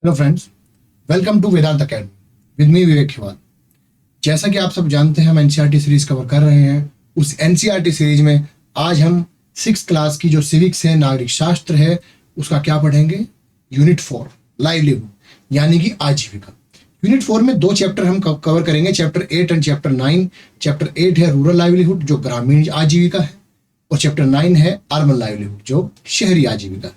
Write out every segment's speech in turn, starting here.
Hello friends, welcome to Vedant academy with me Vivek Khiwal. जैसा कि आप सब जानते हैं, हम एनसीईआरटी सीरीज कवर कर रहे हैं। उस एनसीईआरटी सीरीज में आज हम 6th क्लास की जो सिविक्स है, नागरिक शास्त्र है, उसका क्या पढ़ेंगे? यूनिट 4 लाइवलीहुड, यानी कि आजीविका। यूनिट 4 में 2 चैप्टर हम कवर करेंगे, चैप्टर 8 एंड चैप्टर 9। चैप्टर 8 है रूरल लाइवलीहुड, जो ग्रामीण आजीविका है, और चैप्टर 9 है अर्बन लाइवलीहुड, जो शहरी आजीविका है।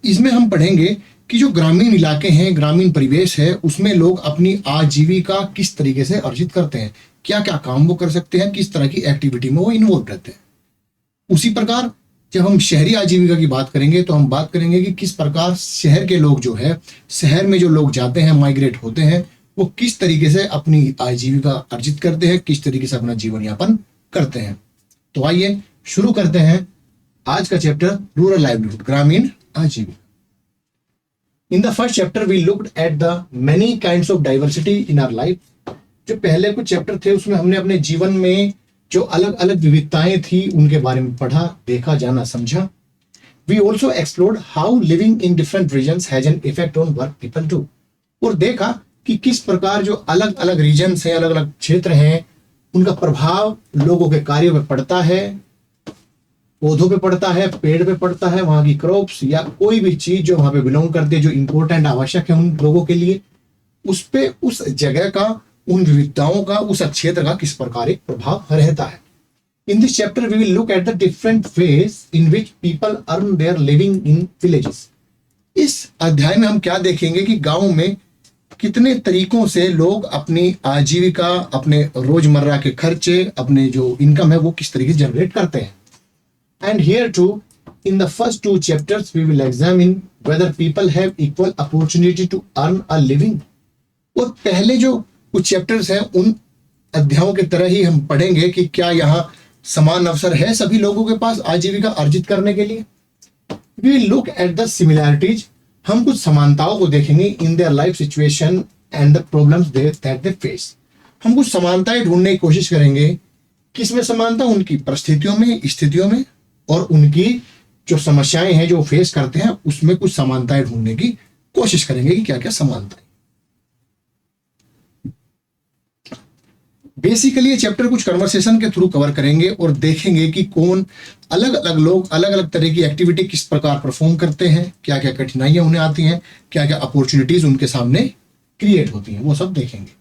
इसमें हम पढ़ेंगे कि जो ग्रामीण इलाके हैं, ग्रामीण परिवेश है, उसमें लोग अपनी आजीविका किस तरीके से अर्जित करते हैं, क्या क्या काम वो कर सकते हैं, किस तरह की एक्टिविटी में वो इन्वॉल्व रहते हैं। उसी प्रकार जब हम शहरी आजीविका की बात करेंगे तो हम बात करेंगे कि किस प्रकार शहर के लोग जो है, शहर में जो लोग जाते हैं, माइग्रेट होते हैं, वो किस तरीके से अपनी आजीविका अर्जित करते हैं, किस तरीके से अपना जीवन यापन करते हैं। तो आइए शुरू करते हैं आज का चैप्टर रूरल लाइवलीहुड, ग्रामीण आजीविका। In the first chapter we looked at the many kinds of diversity in our life. जो पहले कुछ चैप्टर थे उसमें हमने अपने जीवन में जो अलग अलग विविधताएं थी उनके बारे में पढ़ा, देखा, जाना, समझा। We also explored how living in different regions has an effect on work people do. और देखा कि किस प्रकार जो अलग अलग रीजन्स हैं, अलग अलग क्षेत्र हैं, उनका प्रभाव लोगों के कार्यों पर पड़ता है, पौधों पे पड़ता है, पेड़ पे पड़ता है, वहां की क्रॉप्स या कोई भी चीज जो वहां पे बिलोंग करती है, जो इंपॉर्टेंट आवश्यक है उन लोगों के लिए, उस पे उस जगह का, उन विविधताओं का, उस क्षेत्र का किस प्रकार एक प्रभाव रहता है। In this chapter we will look at the different ways in which people earn their living in villages. इस अध्याय में हम क्या देखेंगे कि गांव में कितने तरीकों से लोग अपनी आजीविका, अपने रोजमर्रा के खर्चे, अपने जो इनकम है वो किस तरीके से जनरेट करते हैं। And here too, in the first 2 chapters, we will examine whether people have equal opportunity to earn a living. और पहले जो कुछ चैप्टर्स हैं उन अध्यायों की तरह ही हम पढ़ेंगे कि क्या यहाँ समान अवसर है सभी लोगों के पास आजीविका अर्जित करने के लिए। We will look at the similarities. हम कुछ समानताओं को देखेंगे in their life situation and the problems that they face. हम कुछ समानताएं ढूंढने की कोशिश करेंगे। किसमें समानता? उनकी परिस्थितियों में, स्थितियों में, और उनकी जो समस्याएं हैं जो फेस करते हैं उसमें कुछ समानताएं ढूंढने की कोशिश करेंगे कि क्या क्या समानताएं। बेसिकली ये चैप्टर कुछ कन्वर्सेशन के थ्रू कवर करेंगे और देखेंगे कि कौन अलग अलग लोग अलग अलग तरह की एक्टिविटी किस प्रकार परफॉर्म करते हैं, क्या क्या कठिनाइयां उन्हें आती हैं, क्या क्या अपॉर्चुनिटीज उनके सामने क्रिएट होती हैं, वो सब देखेंगे।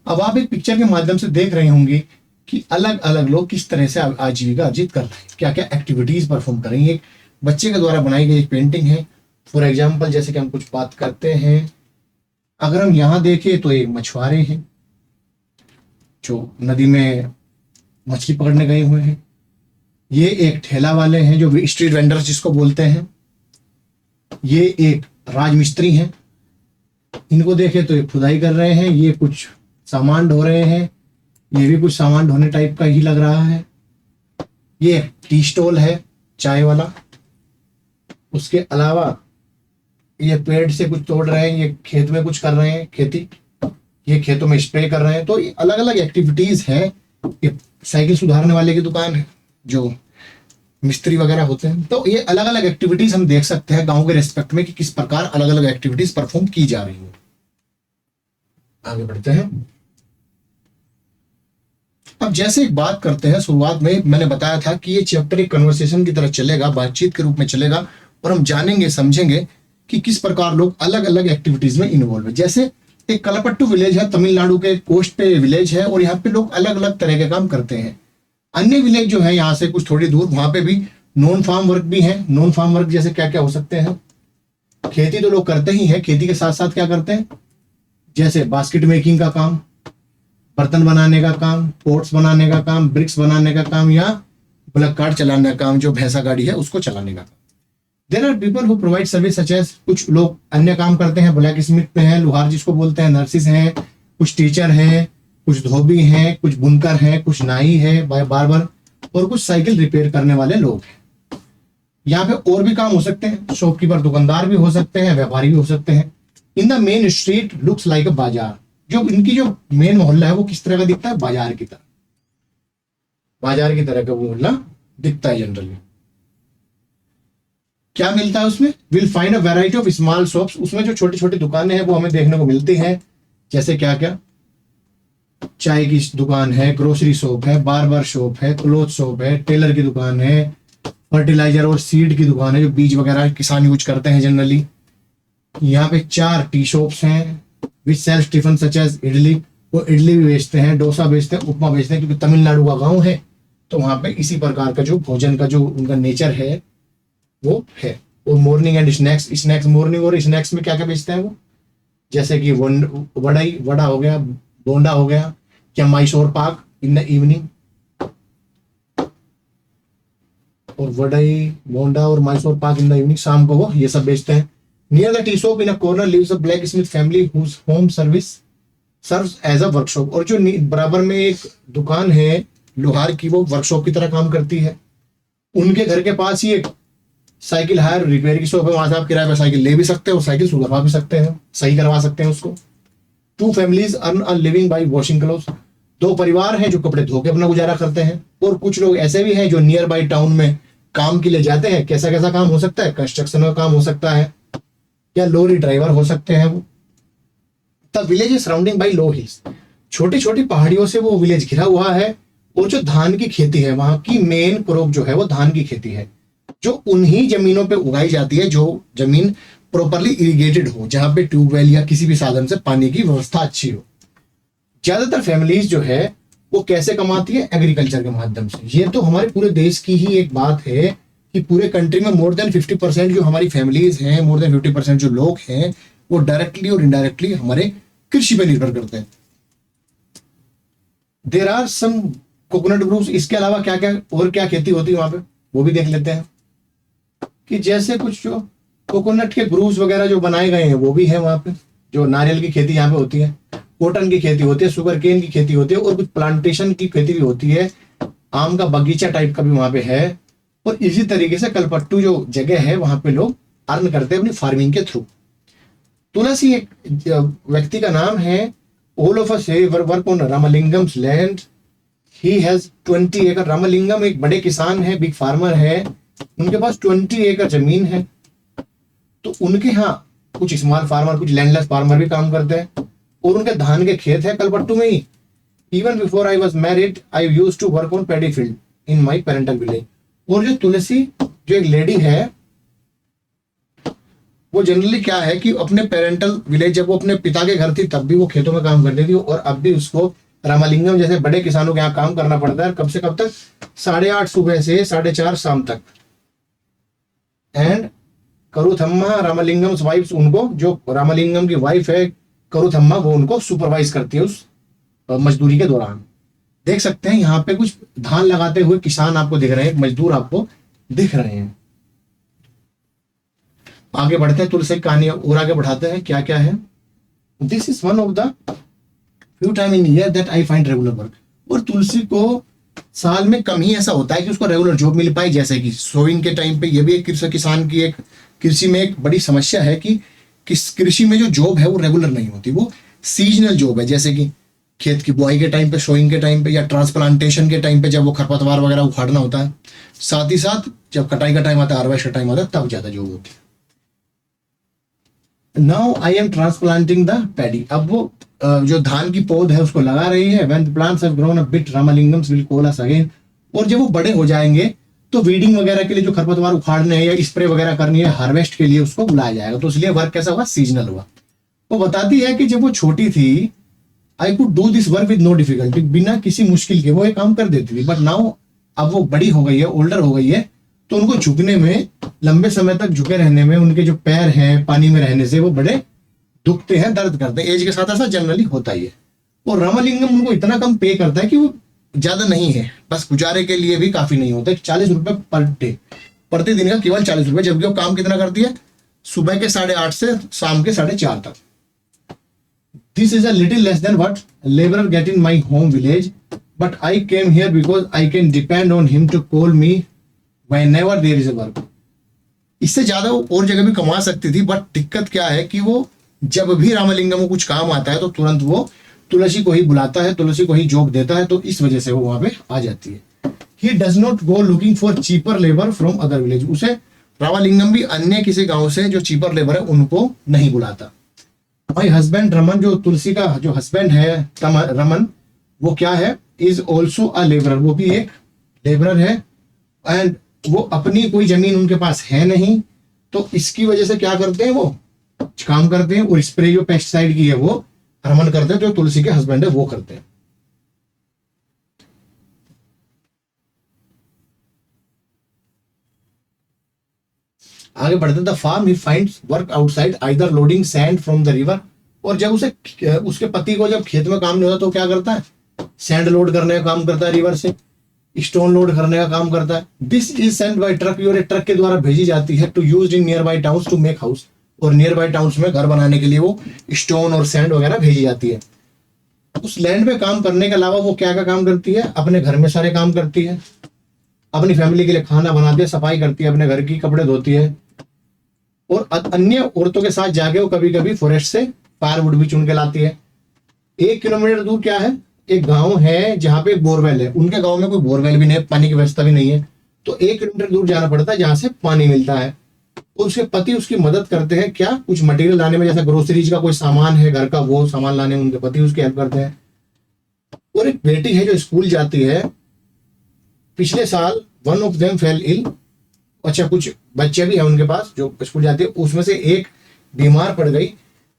अब आप एक पिक्चर के माध्यम से देख रहे होंगे कि अलग अलग लोग किस तरह से आजीविका अर्जित कर रहे हैं, क्या क्या एक्टिविटीज परफॉर्म कर रही हैं। एक बच्चे के द्वारा बनाई गई एक पेंटिंग है। फॉर एग्जांपल, जैसे कि हम कुछ बात करते हैं, अगर हम यहाँ देखें तो एक मछुआरे हैं जो नदी में मछली पकड़ने गए हुए हैं। ये एक ठेला वाले हैं जो स्ट्रीट वेंडर्स जिसको बोलते हैं। ये एक राजमिस्त्री हैं, इनको देखें तो ये खुदाई कर रहे हैं, ये कुछ सामान ढो रहे हैं, ये भी कुछ सामान ढोने टाइप का ही लग रहा है। ये टी स्टॉल है चाय वाला। उसके अलावा ये पेड़ से कुछ तोड़ रहे हैं, ये खेत में कुछ कर रहे हैं, खेती, ये खेतों में स्प्रे कर रहे हैं। तो ये अलग अलग एक्टिविटीज है। ये साइकिल सुधारने वाले की दुकान है, जो मिस्त्री वगैरह होते हैं। तो ये अलग अलग एक्टिविटीज हम देख सकते हैं गांव के रेस्पेक्ट में कि किस प्रकार अलग अलग एक्टिविटीज परफॉर्म की जा रही है। आगे बढ़ते हैं। अब जैसे एक बात करते हैं, शुरुआत में मैंने बताया था कि ये चैप्टर एक कन्वर्सेशन की तरह चलेगा, बातचीत के रूप में चलेगा, और हम जानेंगे, समझेंगे कि किस प्रकार लोग अलग अलग एक्टिविटीज में इन्वॉल्व है। जैसे एक कलपट्टू विलेज है, तमिलनाडु के कोस्ट पे विलेज है, और यहाँ पे लोग अलग अलग तरह के काम करते हैं। अन्य विलेज जो है यहाँ से कुछ थोड़ी दूर, वहां पे भी नॉन फार्म वर्क भी है। नॉन फार्म वर्क जैसे क्या क्या हो सकते हैं? खेती तो लोग करते ही है, खेती के साथ साथ क्या करते हैं? जैसे बास्केट मेकिंग का काम, बर्तन बनाने का काम, पोट्स बनाने का काम, ब्रिक्स बनाने का काम, या ब्लैक कार्ड चलाने का काम, जो भैंसा गाड़ी है उसको चलाने का काम। There are people who provide service such as, कुछ लोग अन्य काम करते हैं, ब्लैक स्मिथ पे हैं, लोहार जिसको बोलते हैं, नर्सिस हैं, कुछ टीचर हैं, कुछ धोबी हैं, कुछ बुनकर हैं, कुछ नाई है, बार्बर, और कुछ साइकिल रिपेयर करने वाले लोग हैं। यहाँ पे और भी काम हो सकते हैं, शॉपकीपर, दुकानदार भी हो सकते हैं, व्यापारी भी हो सकते हैं। In the main street looks like अ बाजार, जो इनकी जो मेन मोहल्ला है वो किस तरह का दिखता है? बाजार की तरह, बाजार की तरह का वो मोहल्ला दिखता है जनरली। क्या मिलता है उसमें? Will find a variety of small shops, उसमें जो छोटी छोटी दुकानें हैं वो हमें देखने को मिलती हैं। जैसे क्या क्या? चाय की दुकान है, ग्रोसरी शॉप है, बार्बर शॉप है, क्लोथ शॉप है, टेलर की दुकान है, फर्टिलाइजर और सीड की दुकान है जो बीज वगैरह किसान यूज करते हैं जनरली। यहाँ पे 4 टी शॉप्स हैं which sells tiffin such as idli, वो इडली भी बेचते हैं, डोसा बेचते हैं, उपमा बेचते हैं, क्योंकि तमिलनाडु का गांव है तो वहां पे इसी प्रकार का जो भोजन का जो उनका नेचर है वो है। और morning and snacks, snacks morning और स्नैक्स में क्या क्या बेचते हैं वो? जैसे कि वड़ा हो गया, बोंडा हो गया, या मैसूर पाक इन द इवनिंग, और वड़ई बोंडा और मैसूर पाक इन द इवनिंग, शाम को वो ये सब बेचते हैं। Near the tea shop in a corner lives a blacksmith family whose home service serves as a workshop, और जो बराबर में एक दुकान है लोहार की, वो वर्कशॉप की तरह काम करती है। उनके घर के पास ही एक साइकिल हायर रिपेयर की शॉप है, वहां से आप किराए पर साइकिल ले भी सकते हो, साइकिल सुधरवा भी सकते हैं, सही करवा सकते हैं उसको। 2 families earn a living by washing clothes, 2 परिवार हैं जो कपड़े धो के अपना गुजारा करते हैं। और कुछ लोग ऐसे भी हैं जो नियर बाई टाउन में काम के लिए जाते हैं। कैसा कैसा काम हो सकता है? कंस्ट्रक्शन का काम हो सकता है, या लॉरी ड्राइवर हो सकते हैं वो। The village is surrounding by law hills, छोटी छोटी पहाड़ियों से वो विलेज घिरा हुआ है। और जो धान की खेती है, वहां की मेन क्रॉप जो है वो धान की खेती है, जो उन्हीं जमीनों पे उगाई जाती है जो जमीन प्रॉपरली इरिगेटेड हो, जहां पे ट्यूबवेल या किसी भी साधन से पानी की व्यवस्था अच्छी हो। ज्यादातर फैमिलीज जो है वो कैसे कमाती है? एग्रीकल्चर के माध्यम से। ये तो हमारे पूरे देश की ही एक बात है कि पूरे कंट्री में मोर देन 50% जो हमारी फैमिलीज हैं, मोर देन 50% जो लोग हैं, वो डायरेक्टली और इनडायरेक्टली हमारे कृषि पे निर्भर करते हैं। There are some coconut groves, इसके अलावा क्या क्या और क्या खेती होती है वहां पे वो भी देख लेते हैं। कि जैसे कुछ जो कोकोनट के ग्रोव्स वगैरह जो बनाए गए हैं वो भी है वहां पे। जो नारियल की खेती यहाँ पे होती है, कॉटन की खेती होती है, शुगर केन की खेती होती है, और कुछ प्लांटेशन की खेती भी होती है, आम का बगीचा टाइप का भी वहां पे है। और इसी तरीके से कलपट्टू जो जगह है वहां पे लोग अर्न करते हैं अपनी फार्मिंग के थ्रू। तुलसी एक व्यक्ति का नाम है। All of us work on Ramalingam's land, he has 20 acre. Ramalingam एक बड़े किसान है, बिग फार्मर है, उनके पास 20 एकड़ जमीन है। तो उनके यहाँ कुछ स्मॉल फार्मर, कुछ लैंडलेस फार्मर भी काम करते हैं, और उनके धान के खेत है कलपट्टू में ही। Even before I was married I used to work on paddy field in my parental village. और जो तुलसी जो एक लेडी है, वो जनरली क्या है कि अपने पेरेंटल विलेज, जब वो अपने पिता के घर थी तब भी वो खेतों में काम करती थी, और अब भी उसको रामलिंगम जैसे बड़े किसानों के यहाँ काम करना पड़ता है। कब से कब तक? 8:30 सुबह से 4:30 शाम तक। एंड करुथम्मा रामलिंगम वाइफ, उनको जो रामलिंगम की वाइफ है करुथम्मा, वो उनको सुपरवाइज करती है उस मजदूरी के दौरान। देख सकते हैं यहाँ पे कुछ धान लगाते हुए किसान आपको दिख रहे हैं, मजदूर आपको दिख रहे हैं। आगे बढ़ते हैं, तुलसी कहानी और आगे बढ़ाते हैं क्या क्या है। This is one of the few time in year that I find regular work. और तुलसी को साल में कम ही ऐसा होता है कि उसको रेगुलर जॉब मिल पाए। जैसे कि सोइंग के टाइम पे, ये भी एक किसान की एक कृषि में एक बड़ी समस्या है कि कृषि में जो जॉब है वो रेगुलर नहीं होती, वो सीजनल जॉब है। जैसे कि खेत की बुआई के टाइम पे, सोइंग के टाइम पे, या ट्रांसप्लांटेशन के टाइम पे जब वो खरपतवार वगैरह उखाड़ना होता है। साथ ही साथ जब कटाई का टाइम आता है, हार्वेस्ट का टाइम आता है, तब ज्यादा जॉब होती है। Now I am transplanting the paddy, अब वो जो धान की पौध है उसको लगा रही है। When the plants have grown a bit Ramalingam's will call us again, और जब वो बड़े हो जाएंगे तो वीडिंग वगैरह के लिए, जो खरपतवार उखाड़ने हैं या स्प्रे वगैरह करनी है, हार्वेस्ट के लिए उसको बुलाया जाएगा। तो इसलिए वर्क कैसा हुआ? सीजनल हुआ। वो बताती है कि जब वो छोटी थी, I could do this work with no difficulty, बिना किसी मुश्किल के वो ये काम कर देती थी। बट नाउ, अब वो बड़ी हो गई है, ओल्डर हो गई है, तो उनको झुकने में, लंबे समय तक झुके रहने में, उनके जो पैर हैं पानी में रहने से वो बड़े दुखते हैं, दर्द करते हैं। एज के साथ ऐसा जनरली होता ही है। और रामलिंगम उनको इतना कम पे करता है कि वो ज्यादा नहीं है, बस गुजारे के लिए भी काफी नहीं होता। 40 रुपए पर डे, प्रतिदिन का केवल 40 रुपए। जबकि वो काम कितना करती है? सुबह के 8:30 से शाम के 4:30 तक। This is a little less than what labourer get in my home village, but I came here because I can depend on him to call me whenever there is a work. इससे ज्यादा वो और जगह भी कमा सकती थी, but दिक्कत क्या है कि वो जब भी रामलिंगम को कुछ काम आता है तो तुरंत वो तुलसी को ही बुलाता है, तुलसी को ही जॉब देता है, तो इस वजह से वो वहां पे आ जाती है। He does not go looking for cheaper labour from other village, उसे रामालिंगम भी अन्य किसी गांव से जो चीपर लेबर है उनको नहीं बुलाता। भाई हस्बैंड रमन, जो तुलसी का जो हस्बैंड है रमन, वो क्या है, इज ऑल्सो अ लेबरर, वो भी एक लेबरर है। एंड वो अपनी कोई जमीन उनके पास है नहीं, तो इसकी वजह से क्या करते हैं, वो काम करते हैं। और स्प्रे जो पेस्टिसाइड की है वो रमन करते हैं, जो तुलसी के हस्बैंड है वो करते हैं। आगे बढ़ते, the farm he finds work outside either loading sand from the river. और जब उसके पति को जब खेत में काम नहीं होता तो क्या करता है, सैंड लोड करने का काम करता है, रिवर से स्टोन लोड करने का काम करता है। This is send by truck, और ट्रक के द्वारा भेजी जाती है to use in nearby towns to make house. और नियर बाई टाउन्स में घर बनाने के लिए वो स्टोन और सैंड वगैरह भेजी जाती है। उस लैंड पे काम करने के अलावा वो क्या काम करती है, अपने घर में सारे काम करती है, अपनी फैमिली के लिए खाना बनाती है, सफाई करती है, अपने घर की कपड़े धोती है। और अन्य औरतों के साथ जाके वो कभी कभी फॉरेस्ट से फायरवुड भी चुन के लाती है। 1 किलोमीटर दूर क्या है, एक गांव है जहां पे बोरवेल है। उनके गांव में कोई बोरवेल भी नहीं है, पानी की व्यवस्था भी नहीं है, तो 1 किलोमीटर दूर जाना पड़ता है जहां से पानी मिलता है। और उसके पति उसकी मदद करते हैं, क्या, कुछ मटेरियल लाने में, जैसे ग्रोसरीज का कोई सामान है घर का, वो सामान लाने में उनके पति उसकी हेल्प करते हैं। और एक बेटी है जो स्कूल जाती है। पिछले साल one of them fell ill, अच्छा कुछ बच्चे भी है उनके पास जो स्कूल जाते हैं, उसमें से एक बीमार पड़ गई,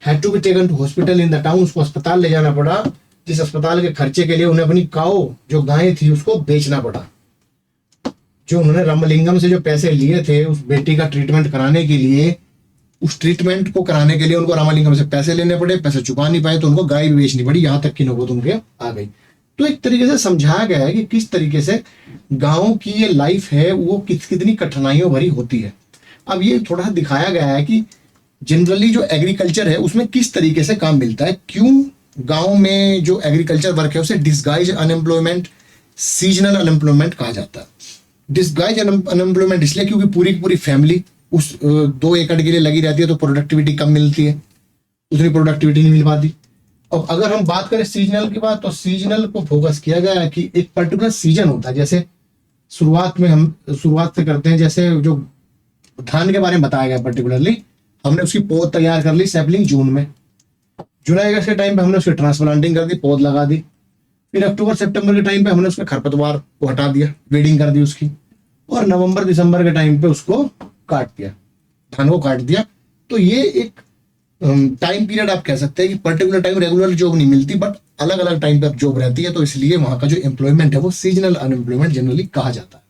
had to be taken to hospital in the town, उसको अस्पताल ले जाना पड़ा, जिस अस्पताल के खर्चे के लिए उन्हें अपनी काऊ जो गाय थी उसको बेचना पड़ा। जो उन्होंने रामलिंगम से जो पैसे लिए थे उस बेटी का ट्रीटमेंट कराने के लिए, उस ट्रीटमेंट को कराने के लिए उनको रामलिंगम से पैसे लेने पड़े, पैसे चुका नहीं पाए तो उनको गाय भी बेचनी पड़ी, यहां तक की नौबत उनके आ गई। तो एक तरीके से समझाया गया है कि किस तरीके से गांव की ये लाइफ है वो कितनी कठिनाइयों भरी होती है। अब ये थोड़ा दिखाया गया है कि जनरली जो एग्रीकल्चर है उसमें किस तरीके से काम मिलता है, क्यों गांव में जो एग्रीकल्चर वर्क है उसे डिसगाइज अनएम्प्लॉयमेंट, सीजनल अनएम्प्लॉयमेंट कहा जाता है। डिसगाइज अनएम्प्लॉयमेंट इसलिए क्योंकि पूरी की पूरी फैमिली उस 2 एकड़ के लिए लगी रहती है, तो प्रोडक्टिविटी कम मिलती है, उतनी प्रोडक्टिविटी नहीं मिल पाती। अब अगर हम बात करें सीजनल की बात, तो सीजनल को फोकस किया गया है कि एक पर्टिकुलर सीजन होता है। जैसे शुरुआत से करते हैं, जैसे जो धान के बारे में बताया गया पर्टिकुलरली, हमने उसकी पौध तैयार कर ली सैपलिंग जून में, जुलाई अगस्त के टाइम पे हमने उसकी ट्रांसप्लांटिंग कर दी, पौध लगा दी। फिर अक्टूबर सितंबर के टाइम पे हमने उसके खरपतवार को हटा दिया, वीडिंग कर दी उसकी, और नवंबर दिसंबर के टाइम पे उसको काट दिया, धान को काट दिया। तो ये एक टाइम पीरियड आप कह सकते हैं कि पर्टिकुलर टाइम रेगुलर जॉब नहीं मिलती, बट अलग अलग टाइम पर जॉब रहती है, तो इसलिए वहां का जो एम्प्लॉयमेंट है वो सीजनल अनएम्प्लॉयमेंट जनरली कहा जाता है।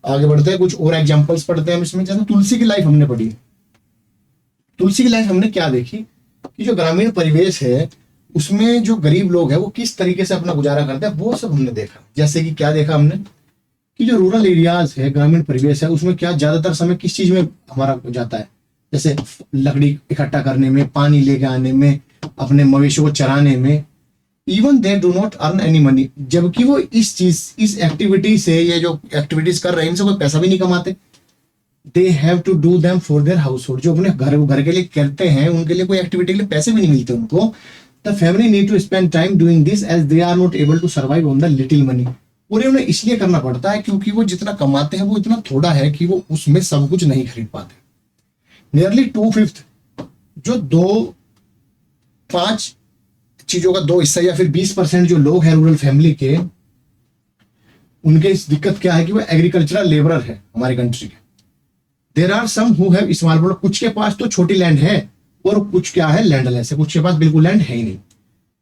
आगे बढ़ते हैं, कुछ और एग्जांपल्स पढ़ते हैं हम इसमें। जैसे तुलसी की लाइफ हमने पढ़ी, तुलसी की लाइफ हमने क्या देखी कि जो ग्रामीण परिवेश है उसमें जो गरीब लोग हैं वो किस तरीके से अपना गुजारा करते हैं, वो सब हमने देखा। जैसे कि क्या देखा हमने कि जो रूरल एरियाज है, ग्रामीण परिवेश है, उसमें क्या ज्यादातर समय किस चीज में हमारा जाता है, जैसे लकड़ी इकट्ठा करने में, पानी लेके आने में, अपने मवेशियों को चराने में। Even they do not earn any money, जबकि वो इस एक्टिविटी से, ये जो एक्टिविटीज कर रहे हैं इनसे कोई पैसा भी नहीं कमाते। They have to do them for their household, जो अपने घर के लिए करते हैं उनके लिए कोई एक्टिविटी के लिए पैसे भी नहीं मिलते उनको। The family need to spend time doing this as they are not able to survive on the little money. और उन्हें इसलिए करना पड़ता है क्योंकि वो जितना कमाते हैं वो इतना थोड़ा है कि वो उसमें सब कुछ नहीं खरीद पाते। नियरली 2/5 जो 5 चीजों का 2 हिस्सा या फिर 20% जो लोग हैं रूरल फैमिली के, उनके इस दिक्कत क्या है कि वो एग्रीकल्चरल लेबरर है हमारी कंट्री के। There are some who have small plot, कुछ के पास तो छोटी लैंड है और कुछ क्या है लैंडलेस है, कुछ के पास बिल्कुल लैंड है ही नहीं।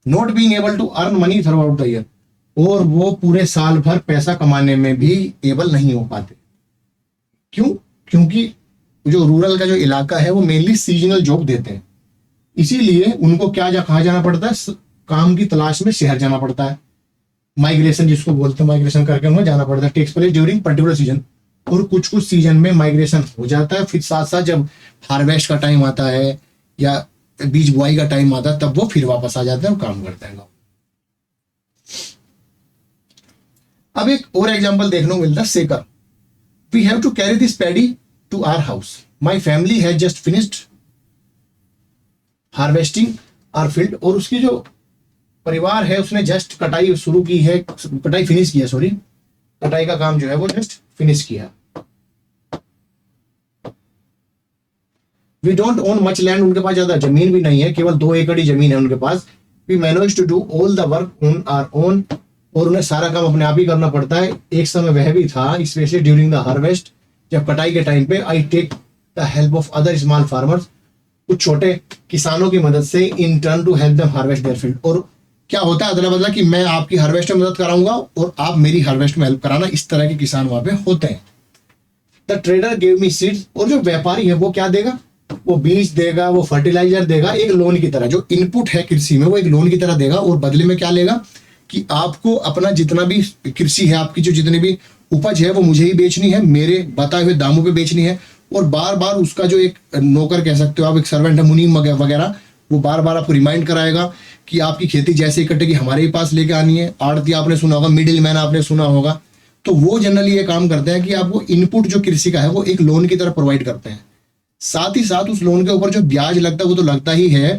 Not being able to earn money throughout the year, और वो पूरे साल भर पैसा कमाने में भी एबल नहीं हो पाते। क्यों? क्योंकि जो रूरल का जो इलाका है वो मेनली सीजनल जॉब देते हैं, इसीलिए उनको कहाँ जाना पड़ता है, काम की तलाश में शहर जाना पड़ता है। माइग्रेशन जिसको बोलते हैं, माइग्रेशन करके उन्हें जाना पड़ता है, takes place during particular season. और कुछ सीजन में माइग्रेशन हो जाता है, फिर साथ साथ जब हार्वेस्ट का टाइम आता है या बीज बुआई का टाइम आता है तब वो फिर वापस आ जाते हैं और काम करते हैं। अब एक और एग्जांपल देखने को मिलता है, Sekar. We have to carry this paddy to our house, my family has just finished harvesting our field. और उसकी जो परिवार है उसने जस्ट कटाई शुरू की है, कटाई फिनिश किया, सॉरी, कटाई का काम जो है वो जस्ट फिनिश किया। We don't own much land, उनके पास ज्यादा जमीन भी नहीं है, केवल 2 एकड़ ही जमीन है उनके पास। We manage to do all the work on our own, और उन्हें सारा काम अपने आप ही करना पड़ता है। एक समय वह भी था, स्पेशली ड्यूरिंग द हार्वेस्ट, जब कटाई के टाइम पे, I take the help of other small farmers, कुछ छोटे किसानों की मदद से, in turn to help them harvest their field. और क्या होता है अदला बदला कि मैं आपकी हार्वेस्ट में मदद कराऊंगा और आप मेरी हार्वेस्ट में हेल्प कराना, इस तरह के किसान वहां पे होते हैं। The trader give me seeds, और जो व्यापारी है वो क्या देगा, वो बीज देगा, वो फर्टिलाइजर देगा, एक लोन की तरह। जो इनपुट है कृषि में वो एक लोन की तरह देगा, और बदले में क्या लेगा कि आपको अपना जितना भी कृषि है, आपकी जो जितनी भी उपज है वो मुझे ही बेचनी है, मेरे बताए हुए दामों पे बेचनी है। और बार बार उसका जो एक नौकर कह सकते हो आप, एक सर्वेंट है, मुनीम वगैरह, वो बार बार आपको रिमाइंड कराएगा कि आपकी खेती जैसे ही कटेगी हमारे ही पास लेके आनी है। आड़ती आपने सुना होगा, मिडिल मैन आपने सुना होगा। तो वो जनरली ये काम करते हैं कि आपको इनपुट जो कृषि का है वो एक लोन की तरह प्रोवाइड करते हैं। साथ ही साथ उस लोन के ऊपर जो ब्याज लगता है वो तो लगता ही है,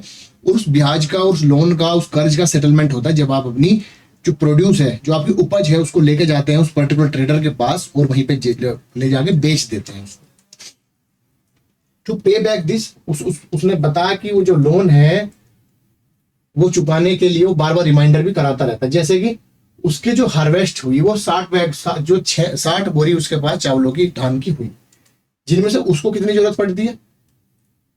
और उस ब्याज का, उस लोन का, उस कर्ज का सेटलमेंट होता है जब आप अपनी जो प्रोड्यूस है, जो आपकी उपज है, उसको लेके जाते हैं उस पर्टिकुलर ट्रेडर के पास और वहीं पे ले जाके बेच देते हैं उसको। टू पे बैक दिस, उसने बताया कि वो जो लोन है वो चुकाने के लिए वो बार बार रिमाइंडर भी कराता रहता है। जैसे कि उसके जो हार्वेस्ट हुई वो 60 बैग, जो 60 बोरी उसके पास चावलों की, धान की हुई, जिनमें से उसको कितनी जरूरत पड़ती है,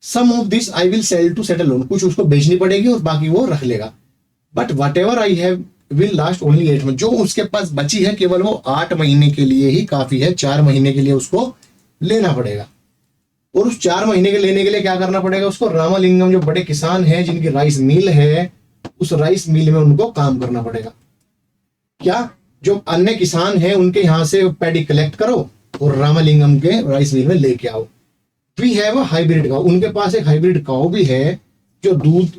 some of this I will sell to settle loan, कुछ उसको बेचनी पड़ेगी और बाकी वो रख लेगा। But whatever I have will last only 8 month, जो उसके पास बची है केवल वो 8 महीने के लिए ही काफी है। 4 महीने के लिए उसको लेना पड़ेगा, और उस 4 महीने के लेने के लिए क्या करना पड़ेगा उसको, रामालिंगम जो बड़े किसान हैं जिनकी राइस मिल है, उस राइस मिल में उनको काम करना पड़ेगा। क्या जो अन्य किसान हैं उनके यहां से पैडी कलेक्ट करो और रामालिंगम के राइस मिल में लेके आओ। We have a hybrid cow, उनके पास एक हाइब्रिड काउ भी है जो दूध,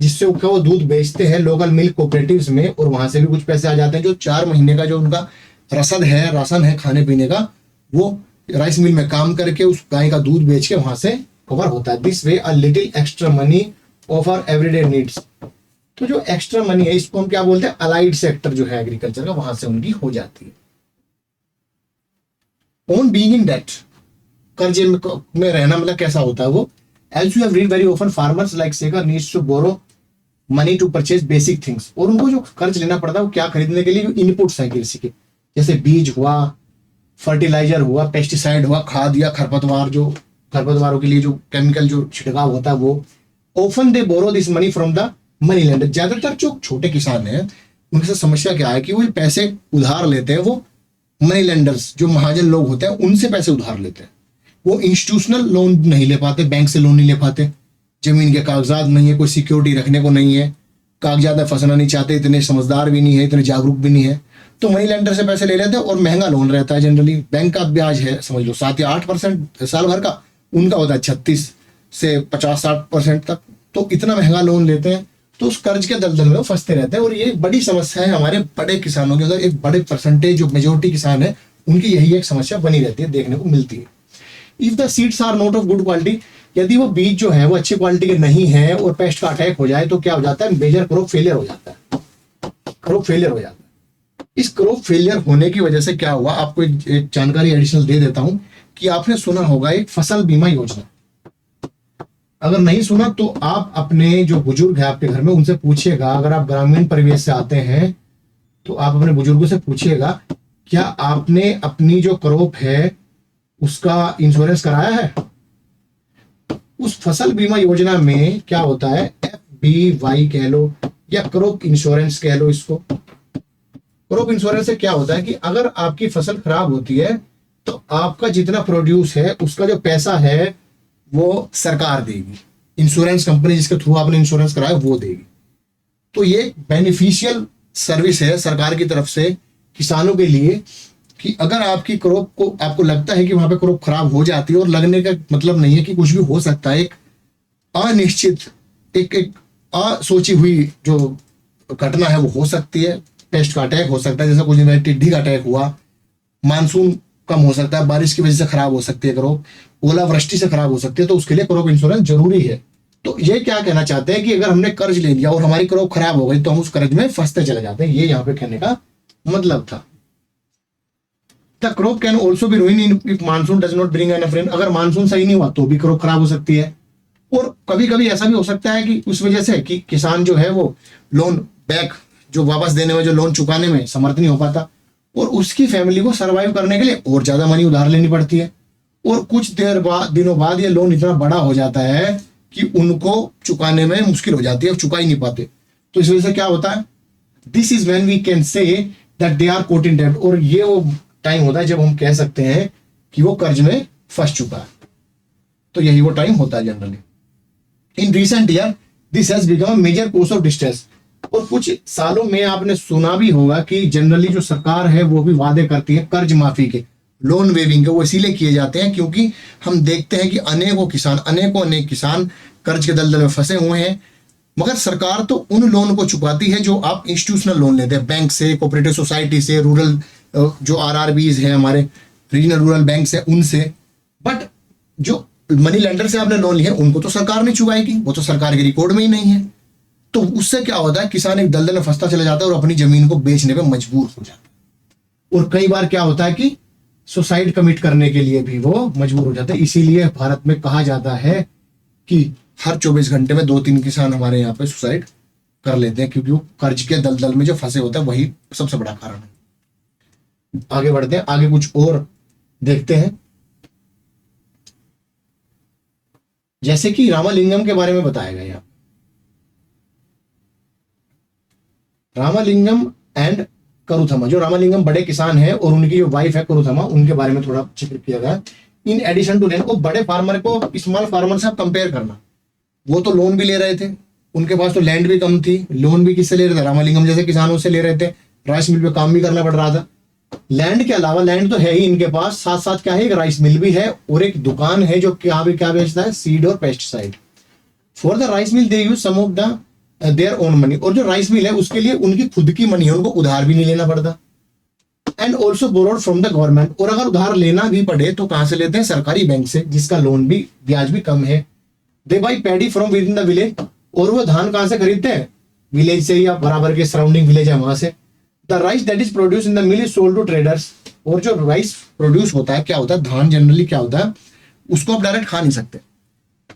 जिससे वो दूध बेचते हैं लोकल मिल्क कोऑपरेटिव्स में, और वहां से भी कुछ पैसे आ जाते हैं। जो 4 महीने का जो उनका रसद है, राशन है खाने पीने का, वो राइस मिल में काम करके उस गाय का दूध बेच के वहां से कवर होता है। This way a little extra money of our everyday needs, तो जो एक्स्ट्रा मनी है इसको हम क्या बोलते हैं, अलाइड सेक्टर जो है एग्रीकल्चर का, वहां से उनकी हो जाती है। ऑन बीइंग इन डेट, कर्जे में रहना मतलब कैसा होता है वो, else you have read very often farmers like Shekhar needs to borrow money to purchase basic things, और उनको जो कर्ज लेना पड़ता है वो क्या खरीदने के लिए, जो इनपुट्स हैं कृषि के, जैसे बीज हुआ, फर्टिलाइजर हुआ, पेस्टिसाइड हुआ, खाद या खरपतवार, जो खरपतवारों के लिए जो केमिकल जो छिड़काव होता है वो। Often they borrow this money from the money lender, ज्यादातर जो छोटे किसान हैं उनके साथ समस्या क्या है कि वो पैसे उधार लेते हैं, वो मनी लेंडर्स जो महाजन लोग होते हैं उनसे पैसे उधार लेते हैं। वो इंस्टीट्यूशनल लोन नहीं ले पाते, बैंक से लोन नहीं ले पाते, जमीन के कागजात नहीं है, कोई सिक्योरिटी रखने को नहीं है, कागजात में फंसना नहीं चाहते, इतने समझदार भी नहीं है, इतने जागरूक भी नहीं है, तो मनी लेंडर से पैसे ले लेते हैं। और महंगा लोन रहता है जनरली, बैंक का ब्याज है समझ लो 7 या 8% साल भर का, उनका होता है 36 से 50-60% तक। तो इतना महंगा लोन लेते हैं, तो उस कर्ज के दलदल में वो फंसते रहते हैं। और ये बड़ी समस्या है हमारे बड़े किसानों के अंदर, एक बड़े परसेंटेज जो मेजोरिटी किसान है उनकी यही एक समस्या बनी रहती है, देखने को मिलती है। If the seeds are not of good quality, यदि वो बीज जो है वो अच्छी क्वालिटी के नहीं है और पेस्ट का अटैक हो जाए तो क्या हो जाता है, मेजर क्रॉप फेलियर हो जाता है, क्रॉप फेलियर हो जाता है। इस क्रॉप फेलियर होने की वजह से क्या हुआ, आपको एक जानकारी एडिशनल दे देता हूं कि आपने सुना होगा एक फसल बीमा योजना। अगर नहीं सुना तो आप अपने जो बुजुर्ग है आपके घर में उनसे पूछिएगा, अगर आप ग्रामीण परिवेश से आते हैं तो आप अपने बुजुर्गों से पूछिएगा, क्या आपने अपनी जो क्रॉप है उसका इंश्योरेंस कराया है। उस फसल बीमा योजना में क्या होता है, FBY कह लो या क्रॉप इंश्योरेंस कह लो इसको। क्रॉप इंश्योरेंस से क्या होता है कि अगर आपकी फसल खराब होती है तो आपका जितना प्रोड्यूस है उसका जो पैसा है वो सरकार देगी, इंश्योरेंस कंपनी जिसके थ्रू आपने इंश्योरेंस कराया वो देगी। तो ये बेनिफिशियल सर्विस है सरकार की तरफ से किसानों के लिए कि अगर आपकी क्रॉप को, आपको लगता है कि वहां पे क्रॉप खराब हो जाती है, और लगने का मतलब नहीं है कि कुछ भी हो सकता है, एक अनिश्चित, एक असोची हुई जो घटना है वो हो सकती है, पेस्ट का अटैक हो सकता है, जैसे कुछ दिन पहले टिड्डी का अटैक हुआ, मानसून कम हो सकता है, बारिश की वजह से खराब हो सकती है क्रॉप, ओलावृष्टि से खराब हो सकती है, तो उसके लिए क्रॉप इंश्योरेंस जरूरी है। तो ये क्या कहना चाहते हैं कि अगर हमने कर्ज ले लिया और हमारी क्रॉप खराब हो गई तो हम उस कर्ज में फंसते चले जाते हैं, ये यहाँ पे कहने का मतलब था। The crop can also be रूइन if monsoon does not bring enough rain, अगर मानसून सही नहीं हुआ तो भी क्रॉप खराब हो सकती है। और कभी कभी ऐसा भी हो सकता है कि उस वजह से कि किसान जो है वो लोन बैक जो वापस देने में, जो लोन चुकाने में समर्थ नहीं हो पाता, और उसकी फैमिली को सरवाइव करने के लिए और ज्यादा मनी उधार लेनी पड़ती है, और कुछ देर बाद, दिनों बाद ये लोन इतना बड़ा हो जाता है कि उनको चुकाने में मुश्किल हो जाती है, चुका ही नहीं पाते। तो इस वजह से क्या होता है, this is when we can say that they are caught in debt, और ये वो टाइम होता है जब हम कह सकते हैं कि वो कर्ज में फंस चुका है। तो यही वो टाइम होता है generally. In recent year this has become major course of distress, और कुछ सालों में आपने सुना भी होगा कि जनरली जो सरकार है वो भी वादे करती है कर्ज माफी के, लोन वेविंग के। वो इसीलिए किए जाते हैं क्योंकि हम देखते हैं कि अनेक किसान कर्ज के दलदल में फंसे हुए हैं, मगर सरकार तो उन लोन को चुकाती है जो आप इंस्टीट्यूशनल लोन लेते हैं, बैंक से, कोऑपरेटिव सोसाइटी से, रूरल जो आरआरबीज है हमारे, रीजनल रूरल बैंक से, उनसे। बट जो मनी लेंडर से आपने लोन लिया उनको तो सरकार नहीं चुकाएगी, वो तो सरकार के रिकॉर्ड में ही नहीं है। तो उससे क्या होता है, किसान एक दलदल में फंसता चला जाता है और अपनी जमीन को बेचने पे मजबूर हो जाता है, और कई बार क्या होता है कि सुसाइड कमिट करने के लिए भी वो मजबूर हो जाता है। इसीलिए भारत में कहा जाता है कि हर 24 घंटे में 2-3 किसान हमारे यहाँ पे सुसाइड कर लेते हैं, क्योंकि वो कर्ज के दलदल में जो फंसे होते हैं वही सबसे बड़ा कारण है। आगे बढ़ते हैं, आगे कुछ और देखते हैं। जैसे कि रामालिंगम के बारे में बताया गया यहाँ, रामालिंगम एंड करुथमा। जो रामालिंगम बड़े किसान हैं और उनकी जो वाइफ है करुथमा, उनके बारे में थोड़ा जिक्र किया गया। इन एडिशन टू लैंड, वो बड़े फार्मर को स्मॉल फार्मर से आप कंपेयर करना, वो तो लोन भी ले रहे थे, उनके पास तो लैंड भी कम थी, लोन भी किससे ले रहे थे, रामालिंगम जैसे किसानों से ले रहे थे, राइस मिल पे काम भी करना पड़ रहा था। लैंड के अलावा, लैंड तो है ही इनके पास, साथ साथ क्या है, एक राइस मिल भी है और एक दुकान है जो क्या बेचता है, सीड और pesticide. For the rice mill they use some of the their own money, और जो राइस मिल है उसके लिए उनकी खुद की मनी है, उनको उधार भी नहीं लेना पड़ता। And also borrowed from the government, और अगर उधार लेना भी पड़े तो कहां से लेते हैं, सरकारी बैंक से, जिसका लोन भी ब्याज भी कम है। They buy paddy from within the village, और वो धान कहां से खरीदते हैं, विलेज से या बराबर के सराउंडिंग विलेज है वहां से। The rice that is produce in the mill is sold to traders, और जो राइस प्रोड्यूस होता है, क्या होता है, धान जनरली क्या होता है, उसको आप डायरेक्ट खा नहीं सकते,